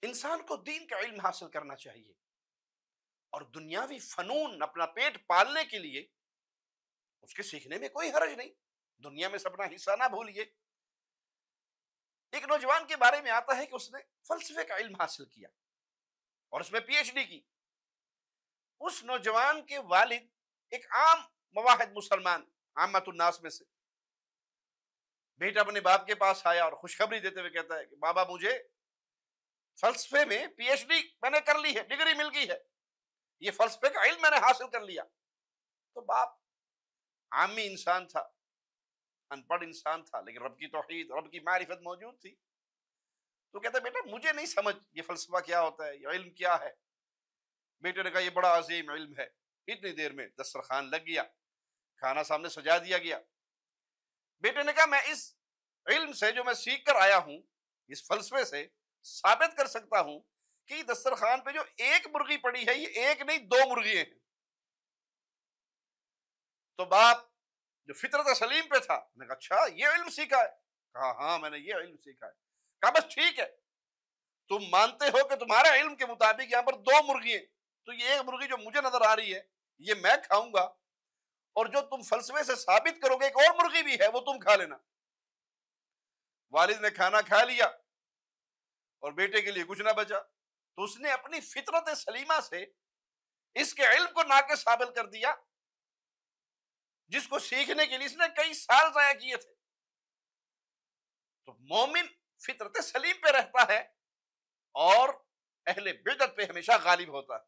इंसान को दीन का इल्म हासिल करना चाहिए और दुनियावी फनून अपना पेट पालने के लिए उसके सीखने में कोई हर्ज नहीं। दुनिया में से अपना हिस्सा ना भूलिए। एक नौजवान के बारे में आता है कि उसने फलसफे का इल्म हासिल किया और उसमें पीएचडी की। उस नौजवान के वालिद एक आम मवाहिद मुसलमान आमतुन्नास में से, बेटा अपने बाप के पास आया और खुशखबरी देते हुए कहता है कि बाबा, मुझे फलसफे में पीएचडी मैंने कर ली है, डिग्री मिल गई है, ये फलसफे का इल्म मैंने हासिल कर लिया। तो बाप आमी इंसान था, अनपढ़ इंसान था, लेकिन रब की तौहीद, रब की मारिफत मौजूद थी। तो कहता है बेटा मुझे नहीं समझ ये फलसफा क्या होता है, ये इल्म क्या है। बेटे ने कहा ये बड़ा अजीम इल्म है। इतनी देर में दस्तरखान लग गया, खाना सामने सजा दिया गया। बेटे ने कहा मैं इस इल्म से जो मैं सीख कर आया हूं, इस फलसफे से साबित कर सकता हूं कि दस्तरखान पे जो एक मुर्गी पड़ी है, ये एक नहीं दो मुर्गी हैं। तो बाप जो फितरत सलीम पे था, मैंने कहा अच्छा ये इल्म सीखा है। कहा हाँ मैंने ये इल्म सीखा है। कहा बस ठीक है, तुम मानते हो कि तुम्हारे इल्म के मुताबिक यहाँ पर दो मुर्गी हैं, तो ये एक मुर्गी जो मुझे नजर आ रही है ये मैं खाऊंगा, और जो तुम फलसफे से साबित करोगे एक और मुर्गी भी है वो तुम खा लेना। वालिद ने खाना खा लिया और बेटे के लिए कुछ ना बचा। तो उसने अपनी फितरत सलीमा से इसके इल्म को नाके साबित कर दिया, जिसको सीखने के लिए इसने कई साल जाया किए थे। तो मोमिन फितरत सलीम पे रहता है और अहले बिदअत पे हमेशा गालिब होता है।